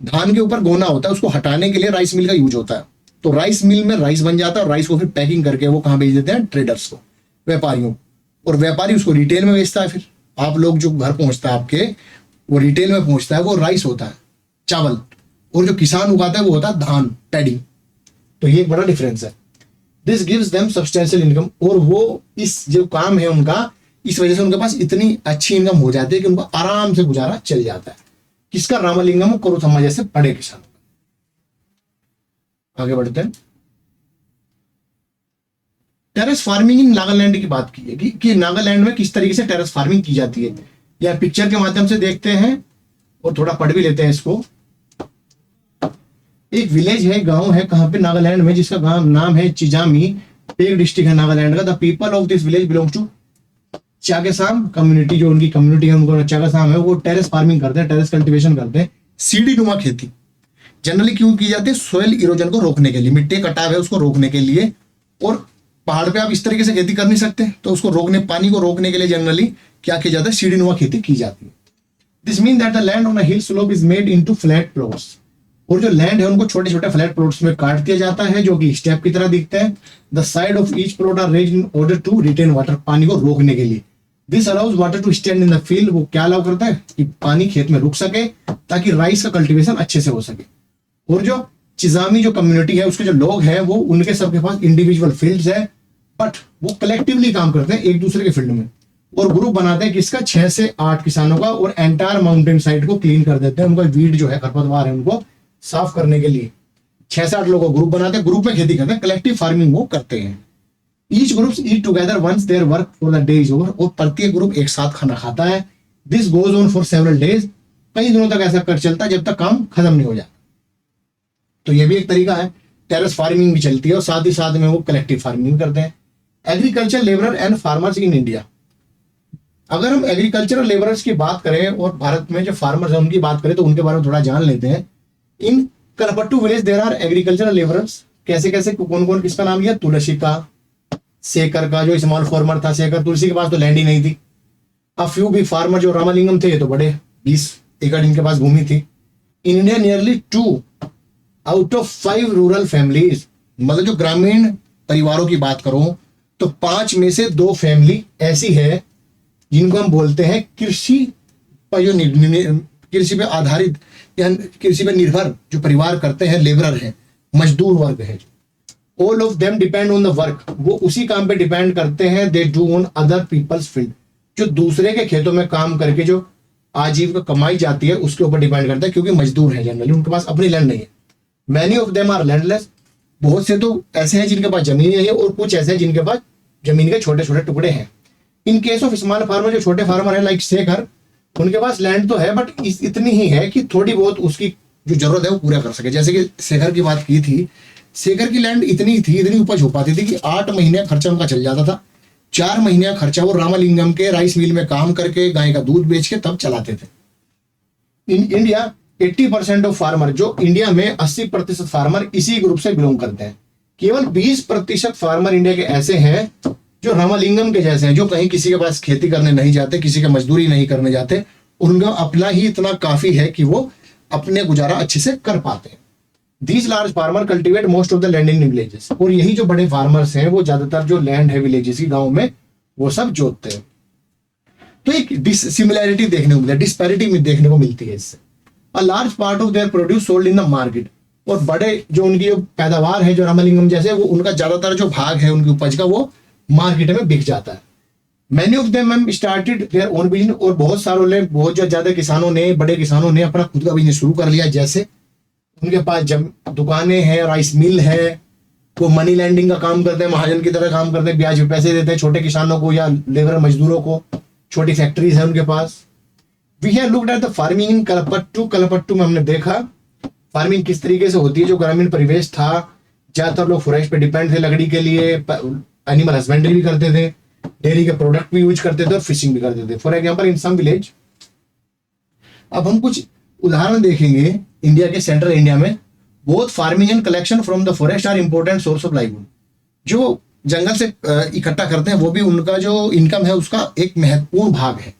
धान के ऊपर गोना होता है, उसको हटाने के लिए राइस मिल का यूज होता है। तो राइस मिल में राइस बन जाता है और राइस को फिर पैकिंग करके वो कहाँ भेज देते हैं, ट्रेडर्स को, व्यापारियों, और व्यापारी उसको रिटेल में बेचता है। फिर आप लोग जो घर पहुंचता है आपके, वो रिटेल में पहुंचता है, वो राइस होता है, चावल, और जो किसान उगाता है वो होता है धान, पैडी। तो ये एक बड़ा डिफरेंस है। This gives them substantial income, और वो इस जो काम है उनका, इस वजह से उनके पास इतनी अच्छी इनकम हो जाती है कि उनको आराम से गुजारा चल जाता है। किसका, रामालिंगम और करुथम्मा जैसे बड़े किसान। आगे बढ़ते हैं। टेरेस फार्मिंग इन नागालैंड की बात की है कि नागालैंड में किस तरीके से टेरेस फार्मिंग की जाती है, या पिक्चर के माध्यम से देखते हैं और थोड़ा पढ़ भी लेते हैं इसको। एक विलेज है, गांव है कहां पे, नागालैंड में, जिसका गांव नाम है चिजामी, पेक डिस्ट्रिक्ट है नागालैंड का। The people of this village belongs to Chagasam community, जो उनकी कम्युनिटी है, उनको चागासाम है, वो टेरेस फार्मिंग करते हैं, टेरेस कल्टीवेशन करते हैं। सीढ़ी नुमा खेती जनरली क्यों की जाती है, सोयल इरोजन को रोकने के लिए, मिट्टी कटाव है उसको रोकने के लिए। और पहाड़ पे आप इस तरीके से खेती कर नहीं सकते, तो उसको रोकने, पानी को रोकने के लिए जनरली क्या किया जाता है, सीढ़ी नुमा खेती की जाती है। This mean that the land on a hill slope is made into flat plots, और जो लैंड है उनको छोटे छोटे फ्लैट प्लॉट्स में काट दिया जाता है, जो कि स्टेप की तरह दिखते हैं। The side of each plot are raised in order to retain water, पानी को रोकने के लिए। This allows water to stand in the field, वो क्या अलाउ करता है कि पानी खेत में रुक सके, ताकि राइस का कल्टीवेशन अच्छे से हो सके। और जो चिजामी जो कम्युनिटी है, उसके जो लोग हैं, वो उनके सबके पास इंडिविजुअल फील्ड्स है, बट वो कलेक्टिवली काम करते हैं एक दूसरे के फील्ड में, और ग्रुप बनाते हैं किसका, 6 से 8 किसानों का, और एंटायर माउंटेन साइड को क्लीन कर देते हैं। उनका वीड जो है, खरपतवार है, उनको साफ करने के लिए 6 से 8 लोगों को ग्रुप बनाते हैं, ग्रुप में खेती करते हैं, कलेक्टिव फार्मिंग वो करते हैं। Each group eat together once their work for the day is over, और प्रत्येक ग्रुप एक साथ खाना खाता है। This goes on for several days, कई दिनों तक ऐसा कर चलता है जब तक काम खत्म नहीं हो जाता। तो ये भी एक तरीका है, टेरेस फार्मिंग भी चलती है, और साथ ही साथ में वो कलेक्टिव फार्मिंग करते हैं। Agriculture labour and farmers in India, अगर हम एग्रीकल्चरल लेबरर्स की बात करें और भारत में जो फार्मर्स हैं उनकी बात करें, तो उनके बारे में थोड़ा जान लेते हैं। In Kalpattu village there are agricultural labourers, कैसे कैसे, कौन कौन, किसका नाम लिया, तुलसी का, शेखर का, जो स्मॉल फार्मर था शेखर, तुलसी के पास तो लैंड ही नहीं थी। अ फ्यू भी फार्मर, जो रामालिंगम थे, ये तो बड़े 20 एकड़ इनके पास भूमि थी। In India nearly 2 out of 5 rural families, मतलब जो ग्रामीण परिवारों की बात करूं तो 5 में से 2 फैमिली ऐसी है जिनको हम बोलते हैं कृषि पर जो कृषि पे आधारित या कृषि पे निर्भर जो परिवार करते हैं, लेबरर हैं, मजदूर वर्ग है। All of them depend on the work, वो उसी काम पे डिपेंड करते हैं। They do on other people's field, जो दूसरे के खेतों में काम करके जो आजीविका कमाई जाती है उसके ऊपर डिपेंड करता है, क्योंकि मजदूर है जनरली, उनके पास अपनी लैंड नहीं है। Many of them are landless, बहुत से तो ऐसे हैं जिनके पास जमीन नहीं है, और कुछ ऐसे हैं जिनके पास जमीन के छोटे छोटे टुकड़े हैं। In case of small farmer, जो छोटे फार्मर है लाइक शेखर, उनके पास लैंड तो है बट इतनी ही है कि थोड़ी बहुत उसकी जो जरूरत है वो पूरा कर सके। जैसे कि शेखर की बात की थी, शेखर की लैंड इतनी थी, इतनी उपज हो पाती थी कि 8 महीने खर्चा उनका चल जाता था। 4 महीने का खर्चा वो रामालिंगम के राइस मिल में काम करके गाय का दूध बेच के तब चलाते थे। इन इंडिया 80% ऑफ फार्मर, जो इंडिया में 80% फार्मर इसी ग्रुप से बिलोंग करते हैं। केवल 20% फार्मर इंडिया के ऐसे हैं जो रामालिंगम के जैसे हैं, जो कहीं किसी के पास खेती करने नहीं जाते, किसी का मजदूरी नहीं करने जाते, उनका अपना ही इतना काफी है कि वो अपने गुजारा अच्छे से कर पाते हैं। These large farmer cultivate most of the land in villages, और यही जो बड़े फार्मर्स हैं वो ज्यादातर जो लैंड है विलेजेस की, गांव में, वो सब जोतते हैं। तो एक डिसिमिलैरिटी देखने को मिलती है, डिस्पैरिटी में देखने को मिलती है इससे। A large part of their produce sold in the market, और बड़े जो उनकी जो पैदावार है जो रामालिंगम जैसे, वो उनका ज्यादातर जो भाग है उनकी उपज का वो मार्केट में बिक जाता है। Many of them started their own business, और बहुत सारों ने, बहुत ज्यादा किसानों ने, बड़े किसानों ने अपना खुद का बिजनेस शुरू कर लिया। जैसे उनके पास दुकानें हैं, राइस मिल है, वो मनी लैंडिंग का काम करते हैं, महाजन की तरह काम करते हैं, ब्याज पे पैसे देते हैं छोटे किसानों को या लेबर मजदूरों को, छोटी फैक्ट्रीज है उनके पास। We have looked at the farming in Kalpattu, Kalpattu में हमने देखा फार्मिंग किस तरीके से होती है। जो ग्रामीण परिवेश था, ज्यादातर लोग फॉरेस्ट पे डिपेंड थे लकड़ी के लिए, एनिमल हस्बेंड्री भी करते थे, डेयरी के प्रोडक्ट भी यूज करते थे और फिशिंग भी करते थे। For example in some village, अब हम कुछ उदाहरण देखेंगे इंडिया के सेंट्रल इंडिया में। Both farming and collection from the forest are important source of livelihood, जो जंगल से इकट्ठा करते हैं वो भी उनका जो इनकम है उसका एक महत्वपूर्ण भाग है।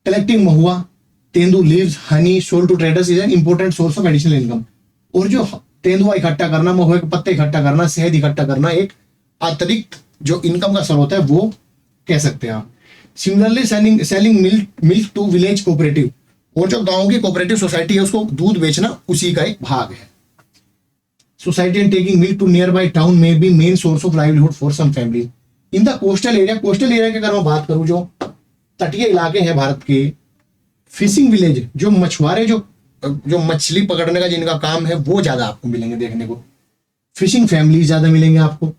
Collecting mahua, tendu leaves, honey sold to traders is an important source of additional income, और जो तेंदुआ इकट्ठा करना, महुए के पत्ते इकट्ठा करना, शहद इकट्ठा करना एक अतिरिक्त जो इनकम का स्रोत है वो कह सकते हैं आप। Similarly selling milk to village cooperative, और जो गांव की कोऑपरेटिव सोसाइटी है उसको दूध बेचना उसी का एक भाग है। Society and taking milk to nearby town में be main source of livelihood for some family. In the coastal area, coastal area की अगर मैं बात करूं, जो तटीय इलाके हैं भारत के, फिशिंग विलेज, जो मछुआरे जो मछली पकड़ने का जिनका काम है वो ज्यादा आपको मिलेंगे देखने को। फिशिंग फैमिली ज्यादा मिलेंगे आपको,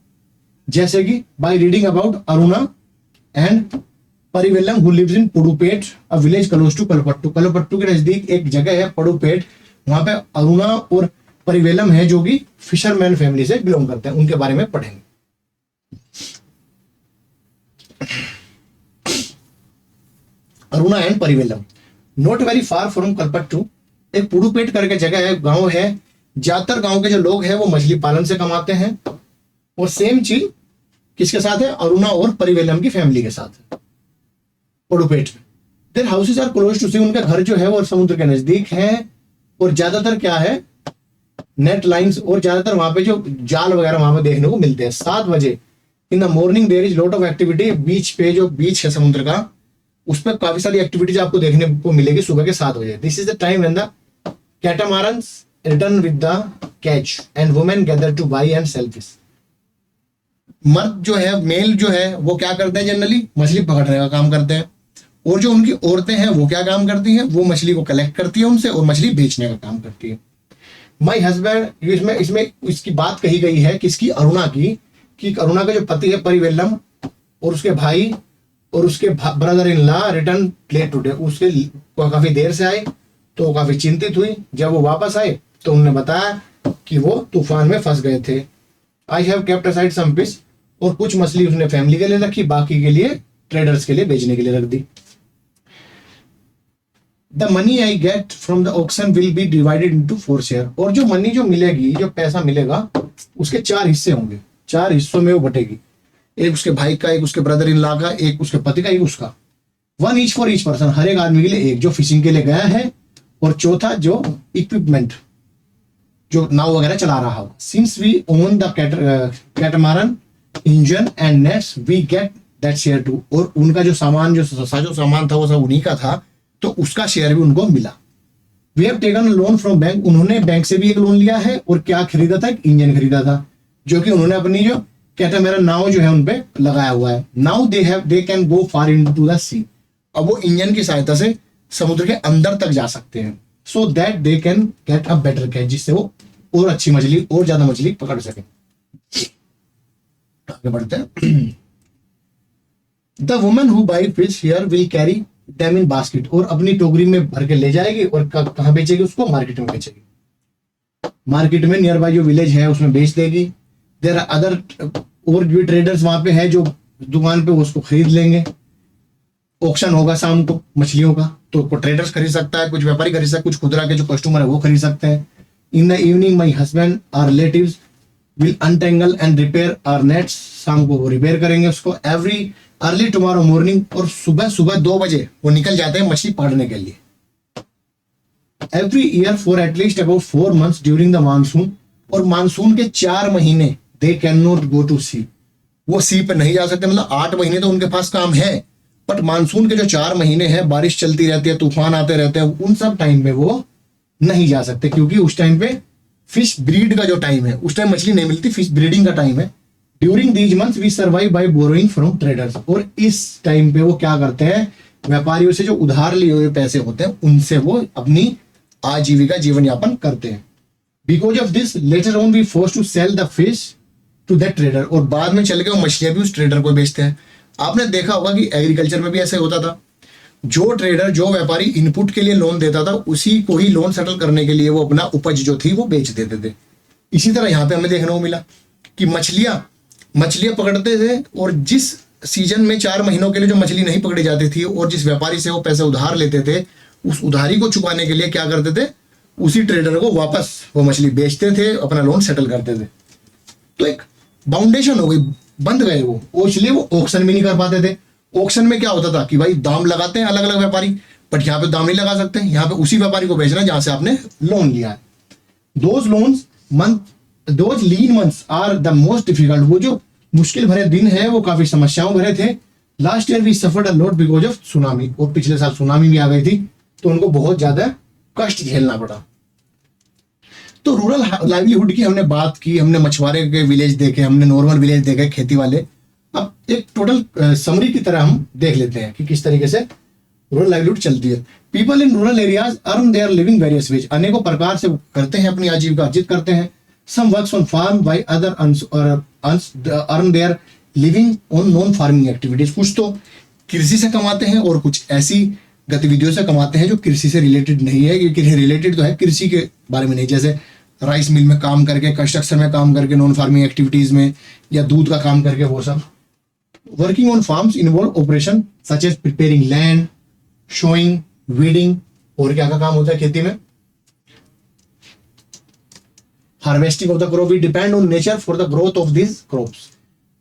जैसे कि by reading about Aruna and Parivelam who lives in Pudupet, a village close to Kalpattu. Kalpattu के नजदीक एक जगह है पुडुपेट, वहां पे अरुणा और परिवेलम है जो कि फिशरमैन फैमिली से बिलोंग करते हैं, उनके बारे में पढ़ेंगे। Aruna and Parivelam not very far from Kalpattu, एक पुडुपेट करके जगह है, गांव है। ज्यादातर गांव के जो लोग हैं वो मछली पालन से कमाते हैं, और सेम चीज किसके साथ है, अरुणा और परिवेलम की फैमिली के साथ है पुडुपेट में। Their houses are close to sea, उनका घर जो है वो समुद्र के नजदीक है, और ज्यादातर क्या है, नेट लाइंस, और ज्यादातर वहां पे जो जाल वगैरह वहां पे देखने को मिलते हैं। 7 बजे in the morning there is lot of activity, beach पे जो बीच है समुद्र का उस पर काफी सारी एक्टिविटीज आपको देखने को मिलेगी सुबह के 7 बजे। This is the time when the catamarans return with the catch and women gather to buy and sell fish. मर्द जो है, मेल जो है, वो क्या करते हैं, जनरली मछली पकड़ने का काम करते हैं, और जो उनकी औरतें हैं वो क्या काम करती हैं, वो मछली को कलेक्ट करती है उनसे और मछली बेचने का काम करती है। माई हस्बैंड, इसमें इसकी बात कही गई है किसकी, अरुणा की, कि अरुणा का जो पति है परिवेलम, और उसके भाई और उसके brother in law return late today, उसके काफी देर से आए तो वो काफी चिंतित हुई। जब वो वापस आए तो उन्होंने बताया कि वो तूफान में फंस गए थे। I have kept aside some fish, और कुछ मछली उसने फैमिली के लिए रखी, बाकी के लिए ट्रेडर्स के लिए बेचने के लिए रख दी। The money I get from the auction will be divided into 4 share, और जो मनी जो मिलेगी, जो पैसा मिलेगा उसके 4 हिस्से होंगे, 4 हिस्सों में वो बटेगी। एक उसके भाई का, एक उसके ब्रदर इन लॉ का, एक उसके पति का, एक उसका। 1 ईच फॉर ईच पर्सन, हर एक आदमी के लिए एक, जो फिशिंग के लिए गया है और चौथा जो इक्विपमेंट, जो नाव वगैरह चला रहा हो। Since we own the catamaran engine and nets we get that share too, और उनका जो सामान, जो सामान था वो सब उन्हीं का था, तो उसका शेयर भी उनको मिला। We have taken loan from bank, उन्होंने बैंक से भी एक लोन लिया है, और क्या खरीदा था, एक इंजन खरीदा था, जो कि उन्होंने अपनी जो कैटामैरन नाव जो है उनपे लगाया हुआ है। Now they can go far into the sea, अब वो इंजन की सहायता से समुद्र के अंदर तक जा सकते हैं, so that they can get a better catch, जिससे वो और अच्छी मछली, और ज्यादा मछली पकड़ सके। आगे बढ़ते हैं। The woman who by fish here will carry them in basket, और अपनी टोकरी में भर के ले जाएगी, और कहाँ बेचेगी उसको, मार्केट में बेचेगी। मार्केट में नियर बाय जो विलेज है उसमें बेच देगी। देयर आर अदर, और भी ट्रेडर्स वहां पे है जो दुकान पे उसको खरीद लेंगे। ऑक्शन होगा शाम को मछलियों का, तो ट्रेडर्स खरीद सकता है, कुछ व्यापारी खरीद सकता है, कुछ खुदरा के जो कस्टमर है वो खरीद सकते हैं। In the evening my husband or relatives will untangle and repair our nets, शाम को वो रिपेयर करेंगे उसको। एवरी अर्ली टुमारो मॉर्निंग, और सुबह सुबह 2 बजे वो निकल जाते हैं मछली पकड़ने के लिए। Every year for at least about 4 months during the monsoon, और मानसून के 4 महीने they can not go to sea, वो सी पे नहीं जा सकते। मतलब 8 महीने तो उनके पास काम है, बट मानसून के जो 4 महीने हैं, बारिश चलती रहती है, तूफान आते रहते हैं, उन सब टाइम में वो नहीं जा सकते, क्योंकि उस टाइम पे फिश ब्रीड का जो टाइम है, उस टाइम मछली नहीं मिलती, फिश ब्रीडिंग का टाइम है। During these months we survive by borrowing from traders, और इस टाइम पे वो क्या करते हैं, व्यापारियों से जो उधार लिए हुए पैसे होते हैं उनसे वो अपनी आजीविका जीवन यापन करते हैं। Because of this later on we force to sell the fish to that trader, और बाद में चल के वो मछलियां भी उस ट्रेडर को बेचते हैं। आपने देखा होगा कि एग्रीकल्चर में भी ऐसा होता था, जो ट्रेडर, जो व्यापारी इनपुट के लिए लोन देता था, उसी को ही लोन सेटल करने के लिए वो अपना उपज जो थी वो बेच देते थे। इसी तरह यहाँ पे हमें देखने को मिला कि मछलियां पकड़ते थे, और जिस सीजन में 4 महीनों के लिए जो मछली नहीं पकड़ी जाती थी, और जिस व्यापारी से वो पैसे उधार लेते थे, उस उधारी को चुकाने के लिए क्या करते थे, उसी ट्रेडर को वापस वो मछली बेचते थे, अपना लोन सेटल करते थे। तो एक बाउंडेशन हो गई, बंद गए वो, इसलिए वो ऑक्शन भी नहीं कर पाते थे। ऑक्शन में क्या होता था कि भाई दाम लगाते हैं अलग अलग व्यापारी, बट यहाँ पे दाम नहीं लगा सकते, यहाँ पे उसी व्यापारी को बेचना जहां से आपने लोन लिया है। Those lean months are the most difficult, वो जो मुश्किल भरे दिन है वो काफी समस्याओं भरे थे। Last year we suffered a lot because of tsunami, और पिछले साल सुनामी भी आ गई थी, तो उनको बहुत ज्यादा कष्ट झेलना पड़ा। तो रूरल लाइवलीहुड की हमने बात की, हमने मछुआरे के विलेज देखे, हमने नॉर्मल विलेज देखे, खेती वाले। अब एक टोटल समरी की तरह हम देख लेते हैं कि किस तरीके से रूरल लाइवलीहुड चलती है। People in rural areas earn their living various ways, अनेकों प्रकार से करते हैं अपनी आजीविका अर्जित करते हैं। Some works on farm by other earn their living on non farming activities, कुछ तो कृषि से कमाते हैं और कुछ ऐसी गतिविधियों से कमाते हैं जो कृषि से रिलेटेड नहीं है। ये रिलेटेड तो है, कृषि के बारे में नहीं, जैसे राइस मिल में काम करके, कंस्ट्रक्शन में काम करके, नॉन फार्मिंग एक्टिविटीज में, या दूध का काम करके, वो सब। Working on farms involve operation such as preparing land, sowing, weeding, और क्या काम होता है खेती में, harvesting of the crop. We depend on nature for the growth of this crops,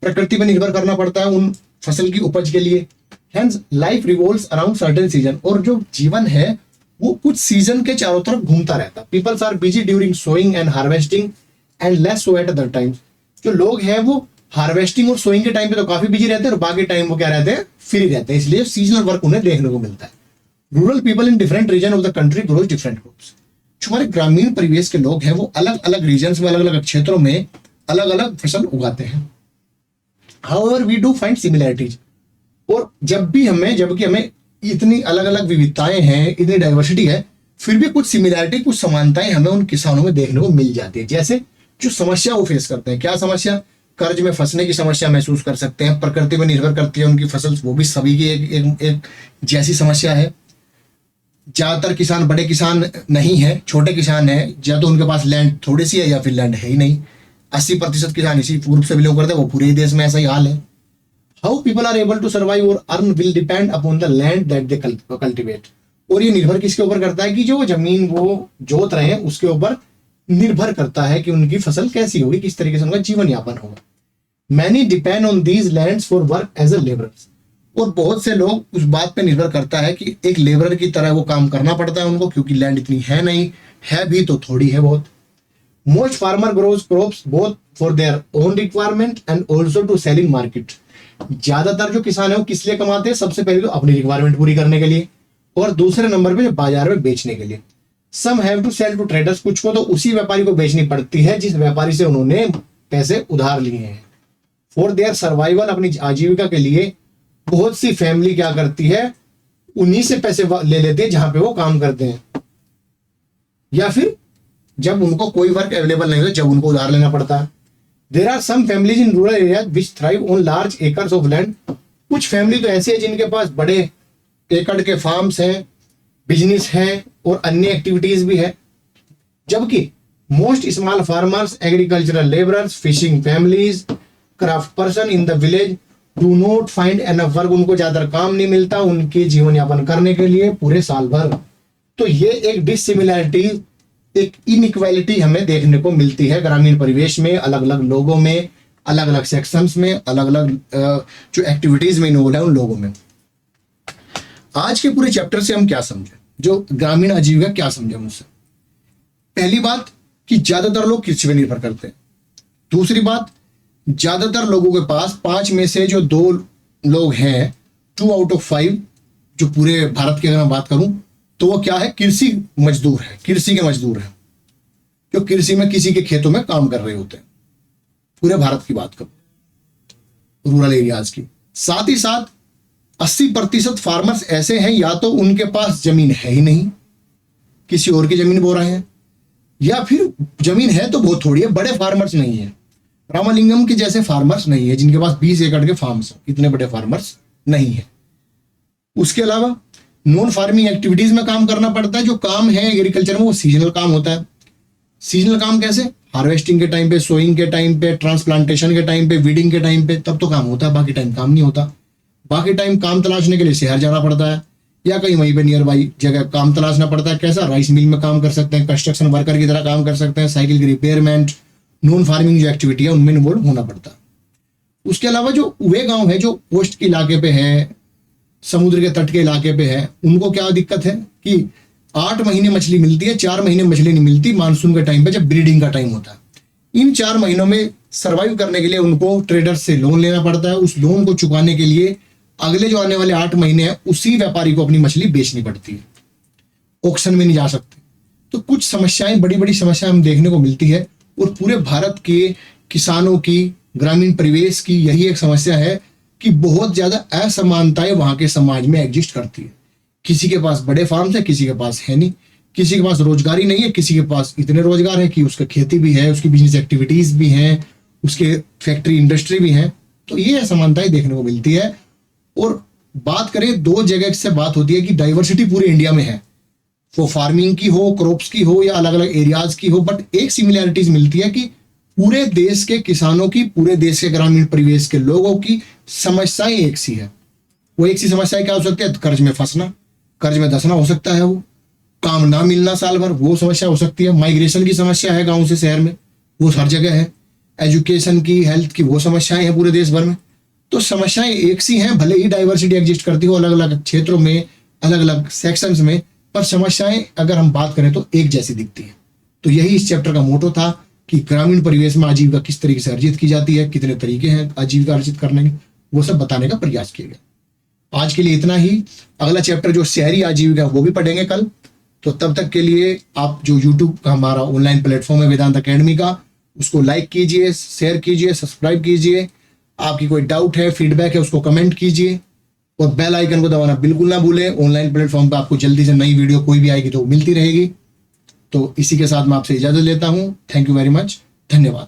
प्रकृति पर निर्भर करना पड़ता है उन फसल की उपज के लिए। Hence, life revolves around certain season, और जो जीवन है वो कुछ सीजन के चारों तरफ घूमता रहता है। People are busy during sowing and harvesting and less so at other times. जो लोग हैं वो हार्वेस्टिंग और सोइंग के टाइम पे तो काफी बिजी रहते हैं, और बाकी टाइम वो क्या रहते हैं, फ्री रहते हैं, इसलिए सीजनल वर्क उन्हें देखने को मिलता है। Rural people in different region of the country grows different crops, जो हमारे ग्रामीण परिवेश के लोग हैं वो अलग अलग रीजन में, अलग अलग क्षेत्रों में अलग अलग फसल उगाते हैं। However, we do find similarities, और जबकि हमें इतनी अलग अलग विविधताएं हैं, इतनी डाइवर्सिटी है, फिर भी कुछ सिमिलैरिटी, कुछ समानताएं हमें उन किसानों में देखने को मिल जाती है। जैसे जो समस्या वो फेस करते हैं, क्या समस्या, कर्ज में फंसने की समस्या महसूस कर सकते हैं, प्रकृति पर निर्भर करती है उनकी फसल, वो भी सभी की एक जैसी समस्या है। ज्यादातर किसान बड़े किसान नहीं है, छोटे किसान है, या तो उनके पास लैंड थोड़ी सी है या फिर लैंड है ही नहीं। 80% किसान इसी ग्रुप से बिलोंग करते हैं, वो पूरे ही देश में ऐसा ही हाल है। How people are able to survive or earn will depend upon the land that they cultivate, और ये निर्भर किसके ऊपर करता है कि जो जमीन वो जोत रहे हैं उसके ऊपर निर्भर करता है कि उनकी फसल कैसी होगी, किस तरीके से उनका जीवन यापन होगा। Many depend on these lands for work as a laborers, और बहुत से लोग उस बात पे निर्भर करता है कि एक लेबरर की तरह वो काम करना पड़ता है उनको, क्योंकि लैंड इतनी है नहीं, है भी तो थोड़ी है बहुत। Most farmer grows crops both for their own requirement and also to selling market. ज्यादातर जो किसान है वो किस लिए कमाते हैं? सबसे पहले तो अपनी रिक्वायरमेंट पूरी करने के लिए, और दूसरे नंबर पे जो बाजार में बेचने के लिए। Some have to sell to traders, कुछ को तो उसी व्यापारी को बेचनी पड़ती है जिस व्यापारी से उन्होंने पैसे उधार लिए हैं। फॉर देयर सर्वाइवल, अपनी आजीविका के लिए बहुत सी फैमिली क्या करती है, उन्हीं से पैसे ले लेते हैं जहां पे वो काम करते हैं, या फिर जब उनको कोई वर्क अवेलेबल नहीं होता जब उनको उधार लेना पड़ता है। There are some families in rural area which thrive on large acres of land. कुछ फैमिली तो ऐसी है जिनके पास बड़े एकड़ के फार्म्स हैं, बिजनेस हैं और अन्य एक्टिविटीज भी है। जबकि most small farmers, agricultural labourers, fishing families, craft person in the village do not find enough work. उनको ज्यादा काम नहीं मिलता उनके जीवन यापन करने के लिए पूरे साल भर। तो ये एक डिसिमिलैरिटी, एक इनइक्वालिटी हमें देखने को मिलती है ग्रामीण परिवेश में, अलग अलग लोगों में, अलग अलग सेक्शंस में, अलग अलग जो एक्टिविटीज में इन्वॉल्व है उन लोगों में। आज के पूरे चैप्टर से हम क्या समझे, जो ग्रामीण आजीविका क्या समझे मुझसे? पहली बात कि ज्यादातर लोग कृषि पर निर्भर करते हैं। दूसरी बात, ज्यादातर लोगों के पास 5 में से जो 2 लोग हैं, 2 आउट ऑफ 5 जो पूरे भारत की अगर मैं बात करूं तो वो क्या है, कृषि मजदूर है, कृषि के मजदूर हैं, जो कृषि में किसी के खेतों में काम कर रहे होते हैं। पूरे भारत की बात करूं, रूरल एरियाज की। साथ ही साथ 80% फार्मर्स ऐसे हैं या तो उनके पास जमीन है ही नहीं, किसी और की जमीन बो रहे हैं, या फिर जमीन है तो बहुत थोड़ी है, बड़े फार्मर्स नहीं है। रामालिंगम के जैसे फार्मर्स नहीं है जिनके पास 20 एकड़ के फार्म्स, इतने बड़े फार्मर्स नहीं है। उसके अलावा नॉन फार्मिंग एक्टिविटीज में काम करना पड़ता है। जो काम है एग्रीकल्चर में वो सीजनल काम होता है। सीजनल काम कैसे? हार्वेस्टिंग के टाइम पे, सोइंग के टाइम पे, ट्रांसप्लांटेशन के टाइम पे, वीडिंग के टाइम पे, तब तो काम होता है, बाकी टाइम काम नहीं होता। बाकी टाइम काम तलाशने के लिए शहर जाना पड़ता है या कहीं वहीं पे नियर बाई जगह काम तलाशना पड़ता है। कैसा? राइस मिल में काम कर सकते हैं, कंस्ट्रक्शन वर्कर की तरह काम कर सकते हैं, साइकिल की रिपेयरमेंट, नॉन फार्मिंग जो एक्टिविटी है उनमें इन्वॉल्व होना पड़ता है। उसके अलावा जो वे गांव है जो कोस्ट के इलाके पे है, समुद्र के तट के इलाके पे है, उनको क्या दिक्कत है कि 8 महीने मछली मिलती है, 4 महीने मछली नहीं मिलती मानसून के टाइम पे जब ब्रीडिंग का टाइम होता है। इन 4 महीनों में सर्वाइव करने के लिए उनको ट्रेडर्स से लोन लेना पड़ता है। उस लोन को चुकाने के लिए अगले जो आने वाले 8 महीने हैं उसी व्यापारी को अपनी मछली बेचनी पड़ती है, ऑक्शन में नहीं जा सकते। तो कुछ समस्याएं, बड़ी बड़ी समस्याएं हम देखने को मिलती है, और पूरे भारत के किसानों की, ग्रामीण परिवेश की यही एक समस्या है कि बहुत ज्यादा असमानताएं वहां के समाज में एग्जिस्ट करती है। किसी के पास बड़े फार्म्स है, किसी के पास है नहीं, किसी के पास रोजगारी नहीं है, किसी के पास इतने रोजगार है कि उसका खेती भी है, उसकी बिजनेस एक्टिविटीज भी हैं, उसके फैक्ट्री इंडस्ट्री भी है। तो ये असमानताएं देखने को मिलती है। और बात करें, 2 जगह से बात होती है कि डाइवर्सिटी पूरे इंडिया में है, वो फार्मिंग की हो, क्रॉप्स की हो या अलग अलग एरियाज की हो, बट एक सिमिलैरिटीज मिलती है कि पूरे देश के किसानों की, पूरे देश के ग्रामीण परिवेश के लोगों की समस्याएं एक सी है। वो एक सी समस्याएं क्या हो सकती है? कर्ज में फंसना, कर्ज में धंसना हो सकता है, वो काम ना मिलना साल भर, वो समस्या हो सकती है। माइग्रेशन की समस्या है गांव से शहर में, वो हर जगह है। एजुकेशन की, हेल्थ की, वो समस्याएं हैं पूरे देश भर में। तो समस्याएं एक सी हैं, भले ही डाइवर्सिटी एग्जिस्ट करती हो अलग अलग क्षेत्रों में, अलग अलग सेक्शंस में, पर समस्याएं अगर हम बात करें तो एक जैसी दिखती है। तो यही इस चैप्टर का मोटो था कि ग्रामीण परिवेश में आजीविका किस तरीके से अर्जित की जाती है, कितने तरीके हैं आजीविका अर्जित करने के, वो सब बताने का प्रयास किया गया। आज के लिए इतना ही। अगला चैप्टर जो शहरी आजीविका वो भी पढ़ेंगे कल। तो तब तक के लिए आप जो यूट्यूब का हमारा ऑनलाइन प्लेटफॉर्म है वेदांत अकेडमी का, उसको लाइक कीजिए, शेयर कीजिए, सब्सक्राइब कीजिए। आपकी कोई डाउट है, फीडबैक है, उसको कमेंट कीजिए, और बेल आइकन को दबाना बिल्कुल ना भूलें। ऑनलाइन प्लेटफॉर्म पर आपको जल्दी से नई वीडियो कोई भी आएगी तो मिलती रहेगी। तो इसी के साथ मैं आपसे इजाजत लेता हूं। थैंक यू वेरी मच, धन्यवाद।